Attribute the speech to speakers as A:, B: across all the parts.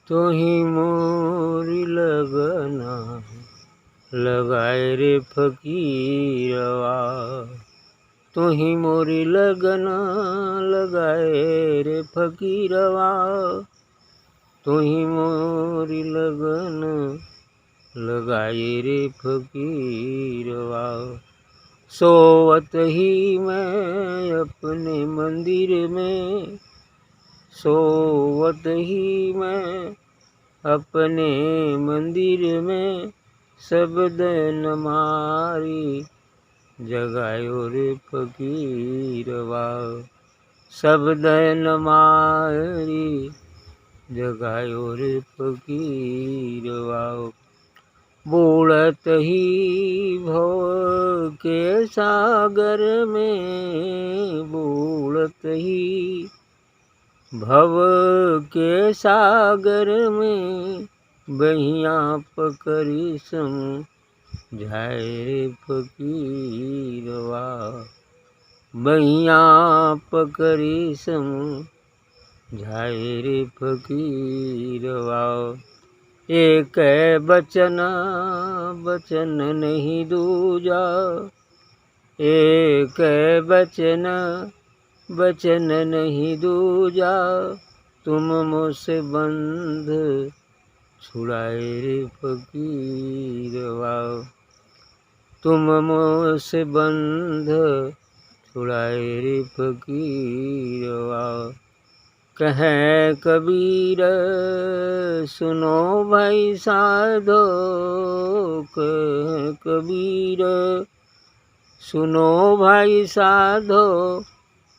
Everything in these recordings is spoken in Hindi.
A: तोही मोरी लगना लगाए रे फकीरवा। तोही मोरी लगना लगाए रे फकीरवा। तोही मोरी लगन लगाए रे फकीरवा। सोवत ही मैं अपने मंदिर में, सोवत ही मैं अपने मंदिर में, शब्द नमारी जगायो रे फकीरवा। शब्द नमारी जगायो रे फकीरवा। बूढ़त ही भव के सागर में, बूढ़त ही भव के सागर में, बहिया पकड़ी समझाए रे फकीरवा। बहिया पकड़ी समझाए रे फकीरवा। एक बचन बचन नहीं दूजा, एक बचन बचन नहीं दूजा, तुम मुझसे बंध छुड़ाए रे फकीरवा। तुम मुझसे बंध छुड़ाए रे फकीरवा। कहें कबीर सुनो भाई साधो, कहें कबीर सुनो भाई साधो,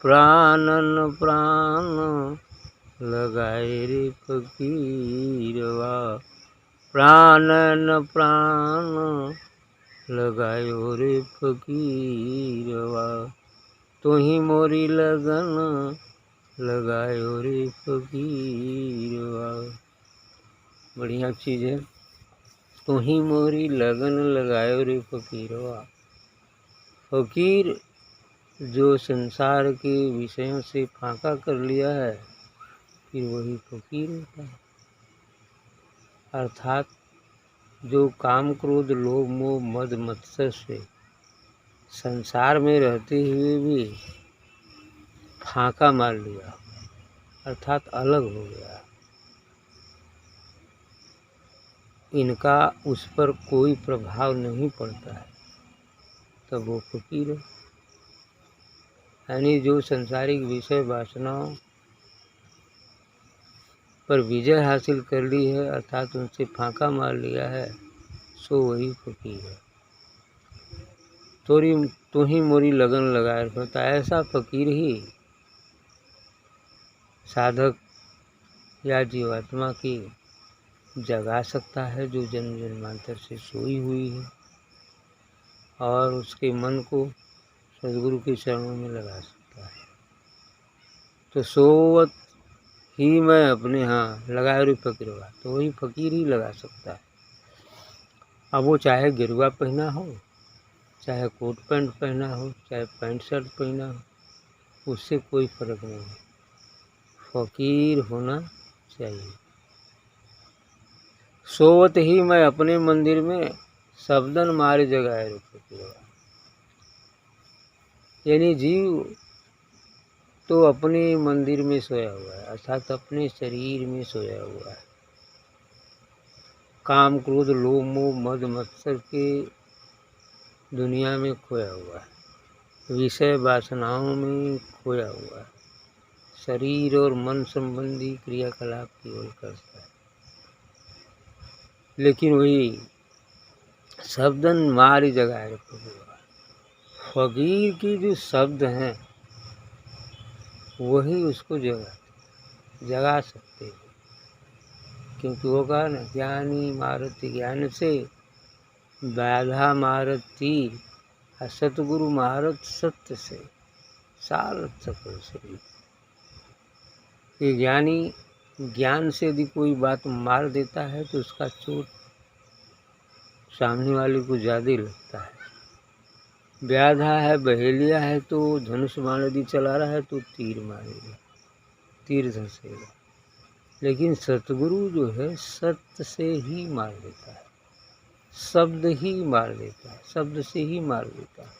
A: प्राणन प्राण लगाए रे फकीरवा। प्राणन प्राण लगायो रे फकीरवा। तोही मोरी लगन लगायो रे फकीरवा। बढ़िया चीज़ है। तोही मोरी लगन लगायो रे फकीरवा। फकीर जो संसार के विषयों से फांका कर लिया है, फिर वही फकीर होता है। अर्थात जो काम क्रोध लोभ मोह मद मत्सर से संसार में रहते हुए भी फांका मार लिया, अर्थात अलग हो गया, इनका उस पर कोई प्रभाव नहीं पड़ता है, तब वो फकीर है। यानी जो संसारिक विषय वासनाओं पर विजय हासिल कर ली है, अर्थात उनसे फांका मार लिया है, सो वही फकीर है। तो ही मोरी लगन लगाए होता। ऐसा फकीर ही साधक या जीवात्मा की जगा सकता है, जो जन्म जन्मांतर से सोई हुई है, और उसके मन को सद्गुरु के चरणों में लगा सकता है। तो सोवत ही मैं अपने यहाँ लगाए रे फकीरवा, तो वही फकीर ही लगा सकता है। अब वो चाहे गिरुआ पहना हो, चाहे कोट पैंट पहना हो, चाहे पैंट शर्ट पहना हो, उससे कोई फर्क नहीं है, फकीर होना चाहिए। सोवत ही मैं अपने मंदिर में, शब्दन मारे जगाए रे फकीरवा। यानी जीव तो अपने मंदिर में सोया हुआ है, अर्थात अपने शरीर में सोया हुआ है। काम क्रोध लोभ मोह मद मत्सर के दुनिया में खोया हुआ है, विषय वासनाओं में खोया हुआ है, शरीर और मन संबंधी क्रियाकलाप की ओर करता है। लेकिन वही शब्दन मारी जगाए फकीरवा। फकीर की जो शब्द हैं वही उसको जगा सकते हैं, क्योंकि वो कहा ना, ज्ञानी मारत ज्ञान से, बाधा मारत तीर, और सतगुरु मारत सत्य से, सारत सकल शरीर। ये ज्ञानी ज्ञान से यदि कोई बात मार देता है तो उसका चोट सामने वाले को ज़्यादा लगता है। व्याधा है, बहेलिया है, तो धनुष बाण यदि चला रहा है तो तीर मारेगा, तीर धंसेगा। लेकिन सतगुरु जो है सत्य से ही मार देता है, शब्द ही मार देता है, शब्द से ही मार देता है।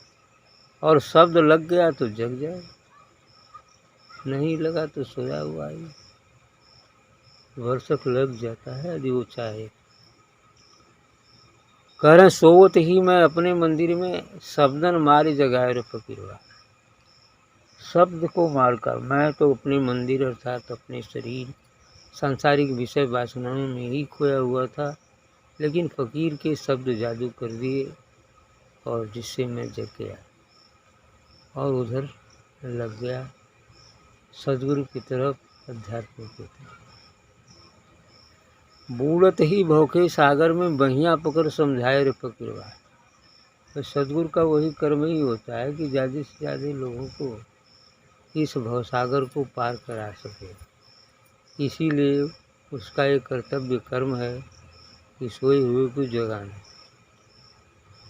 A: और शब्द लग गया तो जग जाए, नहीं लगा तो सोया हुआ ही वर्षक लग जाता है यदि वो चाहे। कह रहे सोवत ही मैं अपने मंदिर में शब्दन मारी जगाए रे फकीरवा। शब्द को मारकर मैं तो अपने मंदिर अर्थात अपने शरीर सांसारिक विषय वासनाओं में ही खोया हुआ था, लेकिन फकीर के शब्द जादू कर दिए और जिससे मैं जग गया और उधर लग गया सदगुरु की तरफ, अध्यात्म की तरफ। बूढ़त ही भौखे सागर में बहियाँ पकड़ समझाए रे फकीरवा। तो सदगुरु का वही कर्म ही होता है कि ज़्यादा से ज़्यादा लोगों को इस भवसागर को पार करा सके। इसीलिए उसका एक कर्तव्य कर्म है कि सोए हुए को जगाना।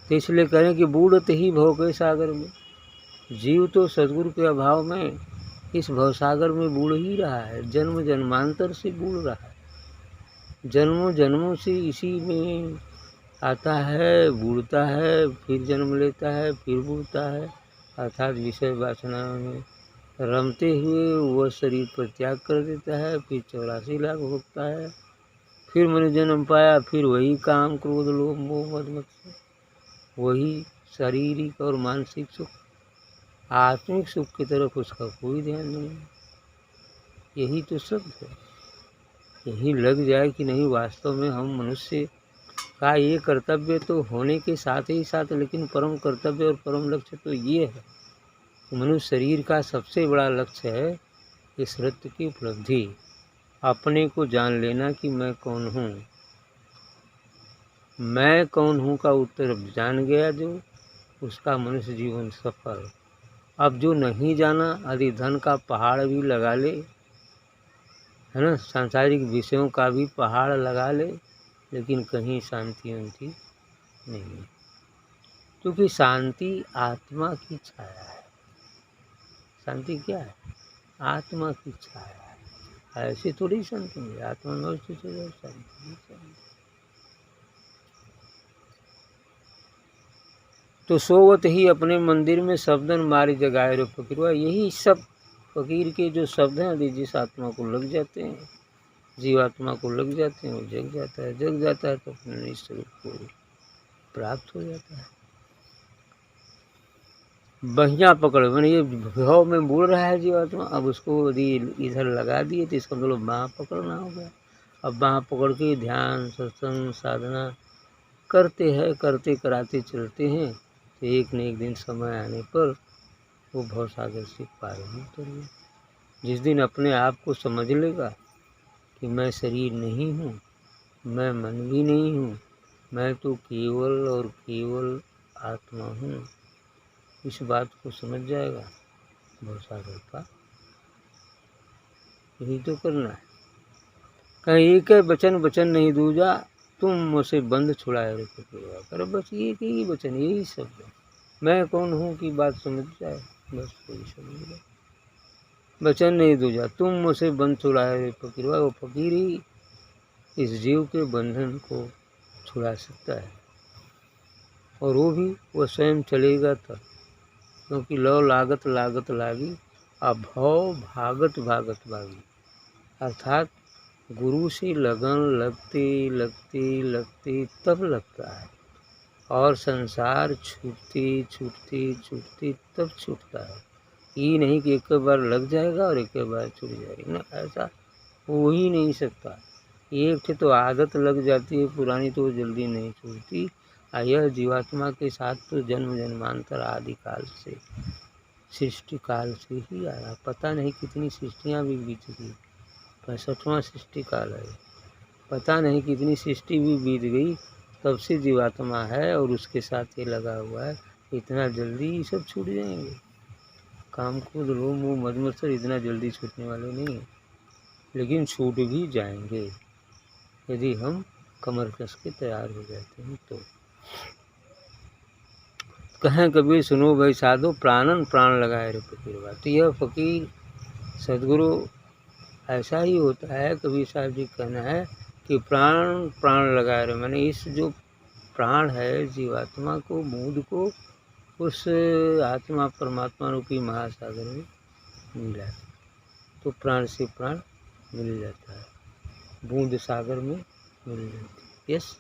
A: तो इसलिए कहें कि बूढ़त ही भौके सागर में, जीव तो सदगुरु के अभाव में इस भवसागर में बूढ़ ही रहा है, जन्म जन्मांतर से बूढ़ रहा है, जन्मों जन्मों से इसी में आता है, बूढ़ता है, फिर जन्म लेता है, फिर बूढ़ता है, अर्थात विषय वासना में रमते हुए वह शरीर पर त्याग कर देता है, फिर 84 लाख भोगता है, फिर मैंने जन्म पाया, फिर वही काम क्रोध लोभ मोह मद मत्सर, वही शारीरिक और मानसिक सुख, आत्मिक सुख की तरफ उसका कोई ध्यान नहीं। यही तो शब्द है। यही लग जाए कि नहीं वास्तव में हम मनुष्य का ये कर्तव्य तो होने के साथ ही साथ, लेकिन परम कर्तव्य और परम लक्ष्य तो ये है। मनुष्य शरीर का सबसे बड़ा लक्ष्य है इस सत्य की उपलब्धि, अपने को जान लेना कि मैं कौन हूँ। मैं कौन हूँ का उत्तर जान गया जो, उसका मनुष्य जीवन सफल। अब जो नहीं जाना, यदि धन का पहाड़ भी लगा ले, है ना, सांसारिक विषयों का भी पहाड़ लगा ले, लेकिन कहीं शांति उनकी नहीं, क्योंकि शांति आत्मा की छाया है। शांति क्या है? आत्मा की छाया है। ऐसी थोड़ी शांति है, आत्मा में शांति। तो सोवत ही अपने मंदिर में शब्दन मारी जगाए रे फकीरवा। यही सब फकीर के जो शब्द हैं, यदि जिस आत्मा को लग जाते हैं, जीवात्मा को लग जाते हैं, वो जग जाता है। जग जाता है तो अपने निज स्वरूप को प्राप्त हो जाता है। बहियाँ पकड़, मैंने ये भाव में बोल रहा है जीवात्मा, अब उसको यदि इधर लगा दिए तो इसका मतलब बाँह पकड़ना हो गया। अब बाँह पकड़ के ध्यान सत्संग साधना करते हैं, करते कराते चलते हैं, तो एक न एक दिन समय आने पर वो भवसागर से पार ही उतरेगा। जिस दिन अपने आप को समझ लेगा कि मैं शरीर नहीं हूँ, मैं मन भी नहीं हूँ, मैं तो केवल और केवल आत्मा हूँ, इस बात को समझ जाएगा, भवसागर पार। यही तो करना है। कहीं एक है वचन वचन नहीं दूजा, तुम मुझसे बंद छुड़ाए रे फकीरवा। कर बस एक ही वचन, यही शब्द है, मैं कौन हूँ की बात समझ जाए, बस कोई समझ जाए। वचन नहीं दूजा, तुम मुझसे बंद छुड़ाए रे फकीरवा। वो फकीर ही इस जीव के बंधन को छुड़ा सकता है, और वो भी वो स्वयं चलेगा तब, क्योंकि लौ लागत लागत लागी, अभव भागत भागत भागी। अर्थात गुरु से लगन लगते लगते लगते तब लगता है, और संसार छूटते छूटते छूटते तब छूटता है। ये नहीं कि एक बार लग जाएगा और एक बार छूट जाएगा ना, ऐसा हो ही नहीं सकता। एक तो आदत लग जाती है पुरानी, तो जल्दी नहीं छूटती। यह जीवात्मा के साथ तो जन्म जन्मांतर आदि काल से, सृष्टि काल से ही आया। पता नहीं कितनी सृष्टियाँ भी बीत गई, 65वां सृष्टि काल है, पता नहीं कितनी सृष्टि भी बीत गई, तब से जीवात्मा है और उसके साथ ये लगा हुआ है। इतना जल्दी ये सब छूट जाएंगे? काम क्रोध लोभ मोह मद मत्सर इतना जल्दी छूटने वाले नहीं हैं, लेकिन छूट भी जाएंगे यदि हम कमर कस के तैयार हो जाते हैं तो। कहें कबीर सुनो भाई साधो, प्राणन प्राण लगाए रे फकीरवा। तो यह फकीर सदगुरु ऐसा ही होता है। कबीर साहब जी कहना है कि प्राण प्राण लगाए रहे, माने इस जो प्राण है जीवात्मा को, मूड को उस आत्मा परमात्मा रूपी महासागर में मिला है। तो प्राण से प्राण मिल जाता है, बूंद सागर में मिल जाती है। यस।